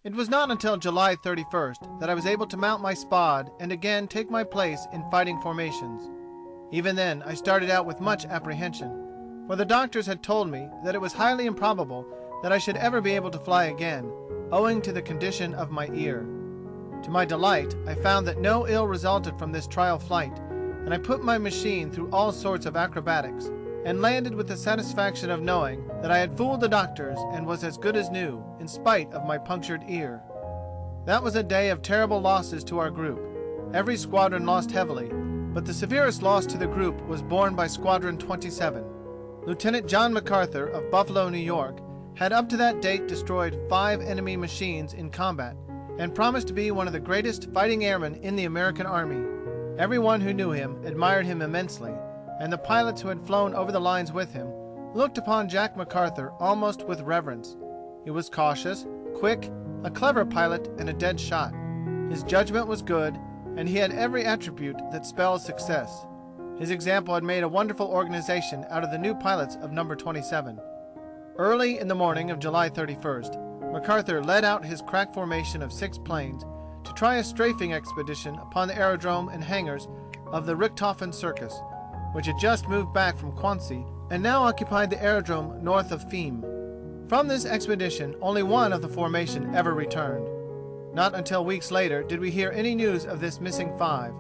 It was not until July 31st that I was able to mount my spod and again take my place in fighting formations. Even then, I started out with much apprehension, for the doctors had told me that it was highly improbable that I should ever be able to fly again, owing to the condition of my ear. To my delight, I found that no ill resulted from this trial flight, and I put my machine through all sorts of acrobatics, and landed with the satisfaction of knowing that I had fooled the doctors and was as good as new, in spite of my punctured ear. That was a day of terrible losses to our group. Every squadron lost heavily, but the severest loss to the group was borne by Squadron 27. Lieutenant John MacArthur of Buffalo, New York, had up to that date destroyed 5 enemy machines in combat, and promised to be one of the greatest fighting airmen in the American Army. Everyone who knew him admired him immensely, and the pilots who had flown over the lines with him looked upon Jack MacArthur almost with reverence. He was cautious, quick, a clever pilot, and a dead shot. His judgment was good, and he had every attribute that spells success. His example had made a wonderful organization out of the new pilots of number 27. Early in the morning of July 31st, MacArthur led out his crack formation of 6 planes to try a strafing expedition upon the aerodrome and hangars of the Richthofen Circus, which had just moved back from Quincy and now occupied the aerodrome north of Thiem. From this expedition, only one of the formation ever returned. Not until weeks later did we hear any news of this missing 5.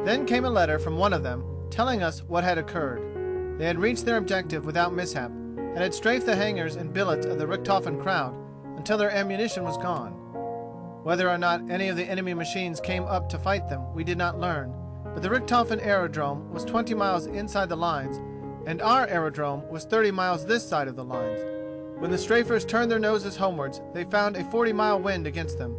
Then came a letter from one of them telling us what had occurred. They had reached their objective without mishap, and had strafed the hangars and billets of the Richthofen crowd until their ammunition was gone. Whether or not any of the enemy machines came up to fight them, we did not learn, but the Richthofen aerodrome was 20 miles inside the lines, and our aerodrome was 30 miles this side of the lines. When the strafers turned their noses homewards, they found a 40-mile wind against them.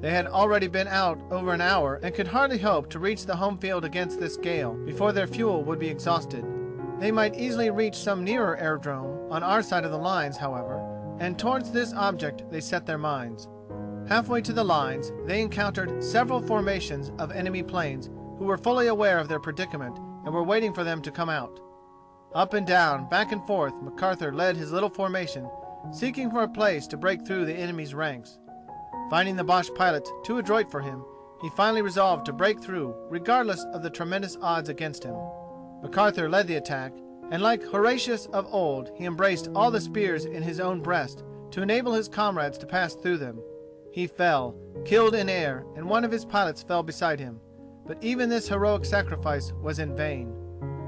They had already been out over an hour and could hardly hope to reach the home field against this gale before their fuel would be exhausted. They might easily reach some nearer aerodrome on our side of the lines, however, and towards this object they set their minds. Halfway to the lines, they encountered several formations of enemy planes who were fully aware of their predicament and were waiting for them to come out. Up and down, back and forth, MacArthur led his little formation, seeking for a place to break through the enemy's ranks. Finding the Boche pilots too adroit for him, he finally resolved to break through, regardless of the tremendous odds against him. MacArthur led the attack, and like Horatius of old, he embraced all the spears in his own breast to enable his comrades to pass through them. He fell, killed in air, and one of his pilots fell beside him. But even this heroic sacrifice was in vain.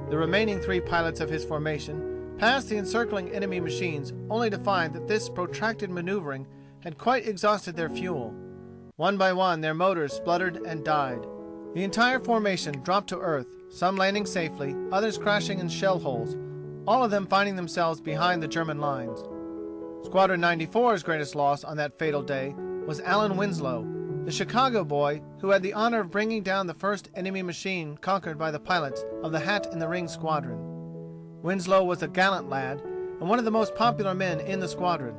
The remaining 3 pilots of his formation passed the encircling enemy machines, only to find that this protracted maneuvering had quite exhausted their fuel. One by one their motors spluttered and died. The entire formation dropped to earth, some landing safely, others crashing in shell holes, all of them finding themselves behind the German lines. Squadron 94's greatest loss on that fatal day was Alan Winslow, the Chicago boy who had the honor of bringing down the first enemy machine conquered by the pilots of the Hat in the Ring Squadron. Winslow was a gallant lad and one of the most popular men in the squadron.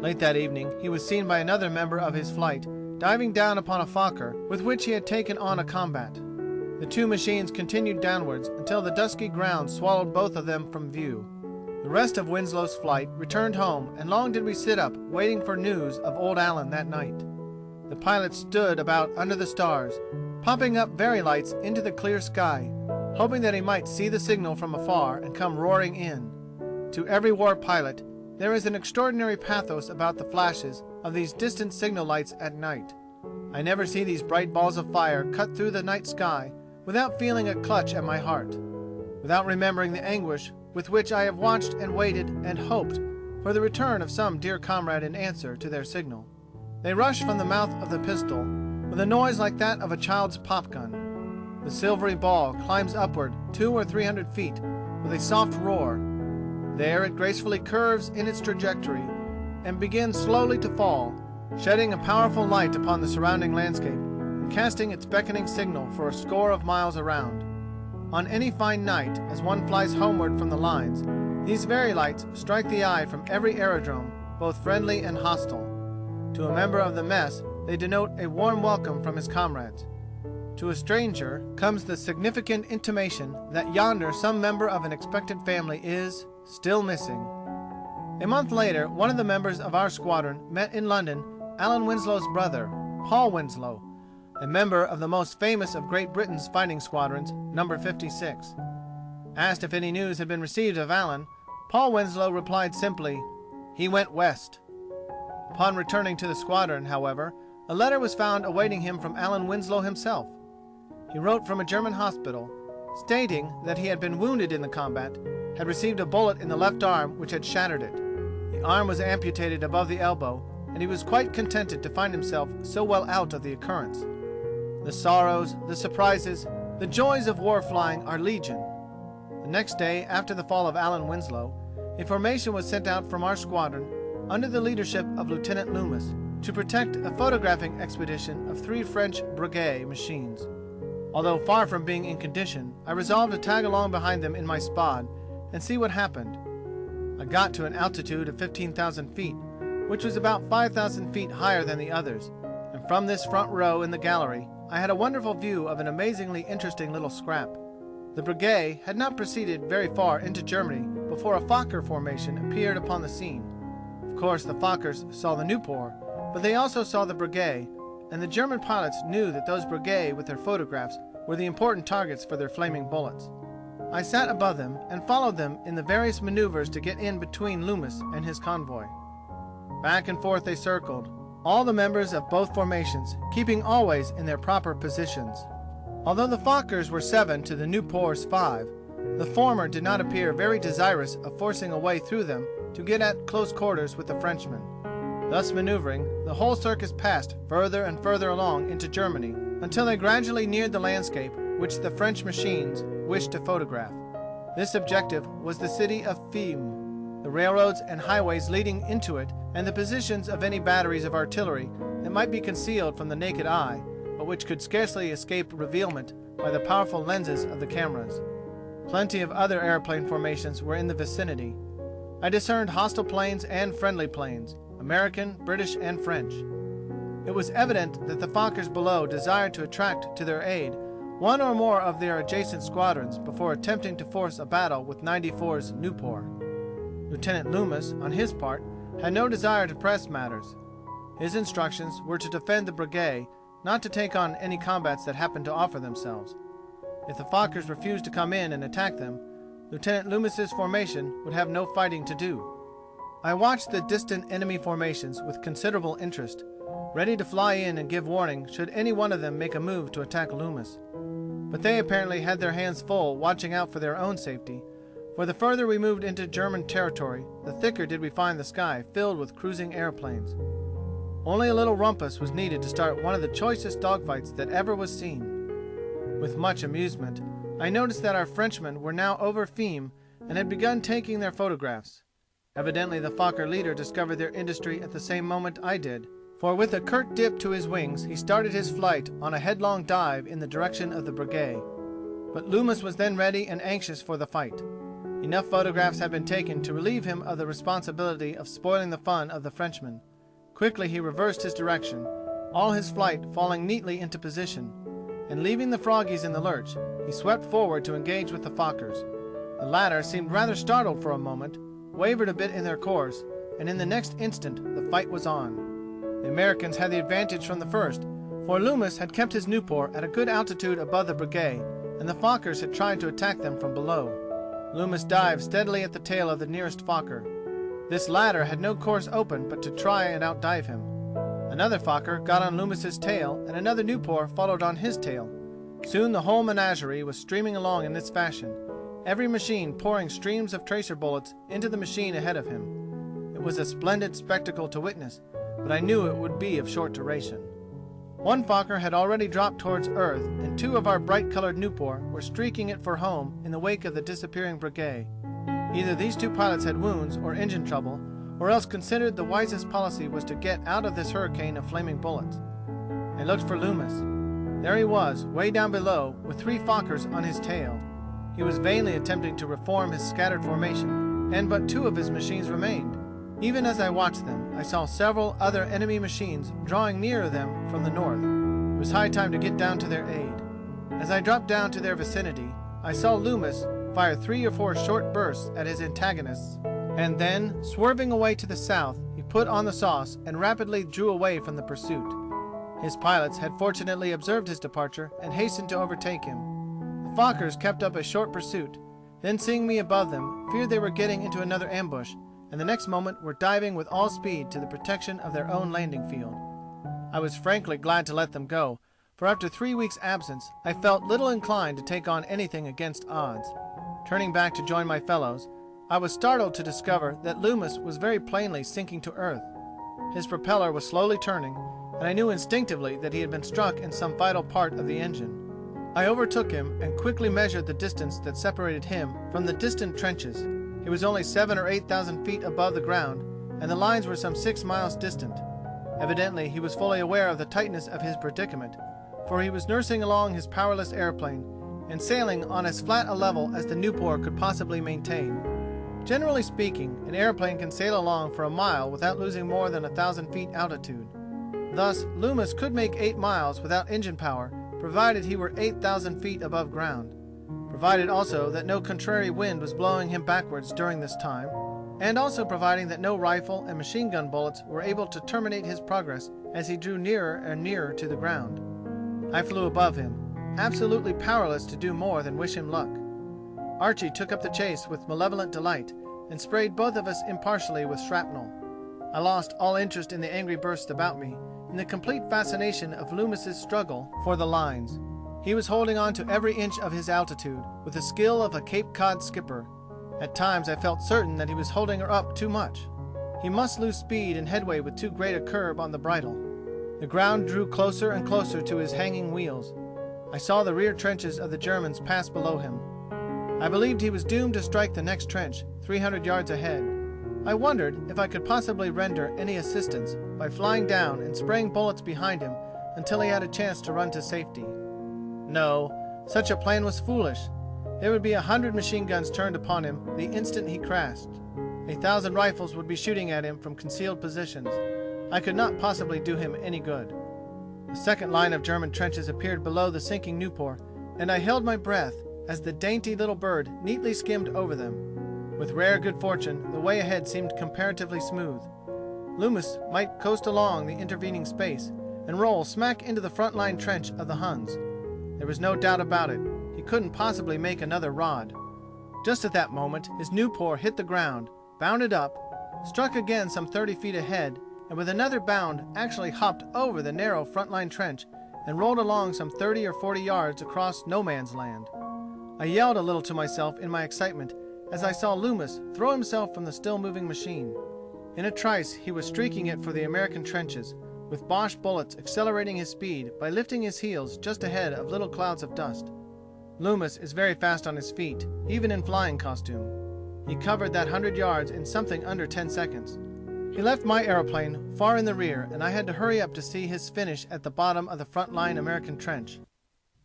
Late that evening he was seen by another member of his flight diving down upon a Fokker with which he had taken on a combat. The 2 machines continued downwards until the dusky ground swallowed both of them from view. The rest of Winslow's flight returned home, and long did we sit up waiting for news of old Alan that night. The pilot stood about under the stars, popping up very lights into the clear sky, hoping that he might see the signal from afar and come roaring in. To every war pilot, there is an extraordinary pathos about the flashes of these distant signal lights at night. I never see these bright balls of fire cut through the night sky without feeling a clutch at my heart, without remembering the anguish with which I have watched and waited and hoped for the return of some dear comrade in answer to their signal. They rush from the mouth of the pistol with a noise like that of a child's pop gun. The silvery ball climbs upward 200 or 300 feet with a soft roar. There it gracefully curves in its trajectory and begins slowly to fall, shedding a powerful light upon the surrounding landscape and casting its beckoning signal for a score of miles around. On any fine night, as one flies homeward from the lines, these very lights strike the eye from every aerodrome, both friendly and hostile. To a member of the mess, they denote a warm welcome from his comrades. To a stranger comes the significant intimation that yonder some member of an expected family is still missing. A month later, one of the members of our squadron met in London Alan Winslow's brother, Paul Winslow, a member of the most famous of Great Britain's fighting squadrons, number 56. Asked if any news had been received of Alan, Paul Winslow replied simply, "He went west." Upon returning to the squadron, however, a letter was found awaiting him from Alan Winslow himself. He wrote from a German hospital, stating that he had been wounded in the combat, had received a bullet in the left arm which had shattered it. The arm was amputated above the elbow, and he was quite contented to find himself so well out of the occurrence. The sorrows, the surprises, the joys of war flying are legion. The next day after the fall of Alan Winslow, a formation was sent out from our squadron under the leadership of Lieutenant Loomis to protect a photographing expedition of 3 French Breguet machines. Although far from being in condition, I resolved to tag along behind them in my spod and see what happened. I got to an altitude of 15,000 feet, which was about 5,000 feet higher than the others, and from this front row in the gallery I had a wonderful view of an amazingly interesting little scrap. The Breguet had not proceeded very far into Germany before a Fokker formation appeared upon the scene. Of course the Fokkers saw the Newport, but they also saw the Breguet, and the German pilots knew that those Breguet with their photographs were the important targets for their flaming bullets. I sat above them and followed them in the various maneuvers to get in between Loomis and his convoy. Back and forth they circled, all the members of both formations keeping always in their proper positions. Although the Fokkers were 7 to the Nieuport's 5, the former did not appear very desirous of forcing a way through them to get at close quarters with the Frenchmen. Thus maneuvering, the whole circus passed further and further along into Germany until they gradually neared the landscape which the French machines wished to photograph. This objective was the city of Fiume, the railroads and highways leading into it, and the positions of any batteries of artillery that might be concealed from the naked eye, but which could scarcely escape revealment by the powerful lenses of the cameras. Plenty of other airplane formations were in the vicinity. I discerned hostile planes and friendly planes, American, British, and French. It was evident that the Fokkers below desired to attract to their aid one or more of their adjacent squadrons before attempting to force a battle with 94's Newport. Lieutenant Loomis, on his part, had no desire to press matters. His instructions were to defend the Breguet, not to take on any combats that happened to offer themselves. If the Fokkers refused to come in and attack them, Lieutenant Loomis's formation would have no fighting to do. I watched the distant enemy formations with considerable interest, ready to fly in and give warning should any one of them make a move to attack Loomis. But they apparently had their hands full watching out for their own safety, for the further we moved into German territory, the thicker did we find the sky filled with cruising airplanes. Only a little rumpus was needed to start one of the choicest dogfights that ever was seen. With much amusement, I noticed that our Frenchmen were now over Fiume and had begun taking their photographs. Evidently the Fokker leader discovered their industry at the same moment I did, for with a curt dip to his wings he started his flight on a headlong dive in the direction of the Breguet. But Loomis was then ready and anxious for the fight. Enough photographs had been taken to relieve him of the responsibility of spoiling the fun of the Frenchmen. Quickly he reversed his direction, all his flight falling neatly into position, and leaving the froggies in the lurch, he swept forward to engage with the Fokkers. The latter seemed rather startled for a moment, wavered a bit in their course, and in the next instant the fight was on. The Americans had the advantage from the first, for Loomis had kept his Newport at a good altitude above the Breguet, and the Fokkers had tried to attack them from below. Loomis dived steadily at the tail of the nearest Fokker. This latter had no course open but to try and outdive him. Another Fokker got on Loomis's tail, and another Newport followed on his tail. Soon the whole menagerie was streaming along in this fashion, every machine pouring streams of tracer bullets into the machine ahead of him. It was a splendid spectacle to witness, but I knew it would be of short duration. One Fokker had already dropped towards earth, and 2 of our bright-colored Newport were streaking it for home in the wake of the disappearing Breguet. Either these 2 pilots had wounds or engine trouble, or else considered the wisest policy was to get out of this hurricane of flaming bullets. I looked for Loomis. There he was, way down below, with 3 Fokkers on his tail. He was vainly attempting to reform his scattered formation, and but 2 of his machines remained. Even as I watched them, I saw several other enemy machines drawing nearer them from the north. It was high time to get down to their aid. As I dropped down to their vicinity, I saw Loomis fire 3 or 4 short bursts at his antagonists, And then, swerving away to the south, he put on the sauce and rapidly drew away from the pursuit. His pilots had fortunately observed his departure and hastened to overtake him. The Fokkers kept up a short pursuit, then seeing me above them, feared they were getting into another ambush, and the next moment were diving with all speed to the protection of their own landing field. I was frankly glad to let them go, for after 3 weeks' absence, I felt little inclined to take on anything against odds. Turning back to join my fellows, I was startled to discover that Loomis was very plainly sinking to earth. His propeller was slowly turning, and I knew instinctively that he had been struck in some vital part of the engine. I overtook him and quickly measured the distance that separated him from the distant trenches. He was only 7,000 or 8,000 feet above the ground, and the lines were some 6 miles distant. Evidently, he was fully aware of the tightness of his predicament, for he was nursing along his powerless airplane and sailing on as flat a level as the Newport could possibly maintain. Generally speaking, an airplane can sail along for a mile without losing more than 1,000 feet altitude. Thus, Loomis could make 8 miles without engine power, provided he were 8,000 feet above ground. Provided also that no contrary wind was blowing him backwards during this time, and also providing that no rifle and machine gun bullets were able to terminate his progress as he drew nearer and nearer to the ground. I flew above him, absolutely powerless to do more than wish him luck. Archie took up the chase with malevolent delight, and sprayed both of us impartially with shrapnel. I lost all interest in the angry bursts about me, in the complete fascination of Loomis's struggle for the lines. He was holding on to every inch of his altitude with the skill of a Cape Cod skipper. At times I felt certain that he was holding her up too much. He must lose speed and headway with too great a curb on the bridle. The ground drew closer and closer to his hanging wheels. I saw the rear trenches of the Germans pass below him. I believed he was doomed to strike the next trench, 300 yards ahead. I wondered if I could possibly render any assistance by flying down and spraying bullets behind him until he had a chance to run to safety. No, such a plan was foolish. There would be 100 machine guns turned upon him the instant he crashed. 1,000 rifles would be shooting at him from concealed positions. I could not possibly do him any good. The second line of German trenches appeared below the sinking Newport, and I held my breath as the dainty little bird neatly skimmed over them. With rare good fortune, the way ahead seemed comparatively smooth. Loomis might coast along the intervening space and roll smack into the front line trench of the Huns. There was no doubt about it. He couldn't possibly make another rod. Just at that moment, his Newport hit the ground, bounded up, struck again some 30 feet ahead, and with another bound actually hopped over the narrow front line trench and rolled along some 30 or 40 yards across no man's land. I yelled a little to myself in my excitement as I saw Loomis throw himself from the still-moving machine. In a trice he was streaking it for the American trenches, with Boche bullets accelerating his speed by lifting his heels just ahead of little clouds of dust. Loomis is very fast on his feet, even in flying costume. He covered that 100 yards in something under 10 seconds. He left my aeroplane far in the rear, and I had to hurry up to see his finish at the bottom of the front-line American trench.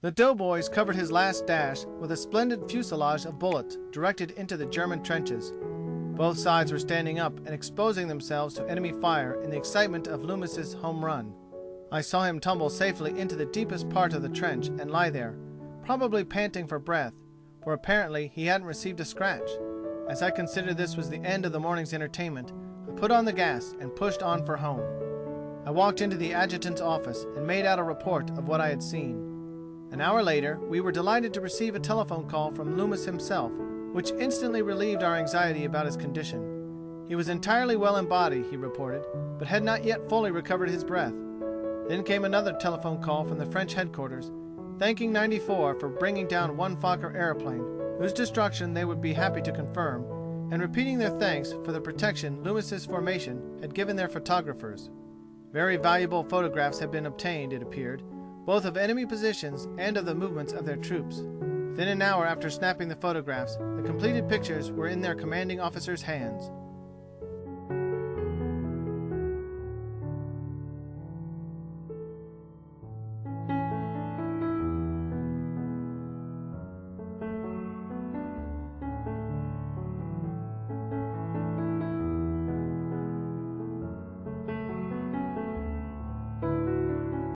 The doughboys covered his last dash with a splendid fuselage of bullets directed into the German trenches. Both sides were standing up and exposing themselves to enemy fire in the excitement of Loomis's home run. I saw him tumble safely into the deepest part of the trench and lie there, probably panting for breath, for apparently he hadn't received a scratch. As I considered this was the end of the morning's entertainment, I put on the gas and pushed on for home. I walked into the adjutant's office and made out a report of what I had seen. An hour later, we were delighted to receive a telephone call from Loomis himself, which instantly relieved our anxiety about his condition. He was entirely well in body, he reported, but had not yet fully recovered his breath. Then came another telephone call from the French headquarters, thanking 94 for bringing down one Fokker airplane, whose destruction they would be happy to confirm, and repeating their thanks for the protection Loomis's formation had given their photographers. Very valuable photographs had been obtained, it appeared, both of enemy positions and of the movements of their troops. Within an hour after snapping the photographs, the completed pictures were in their commanding officer's hands.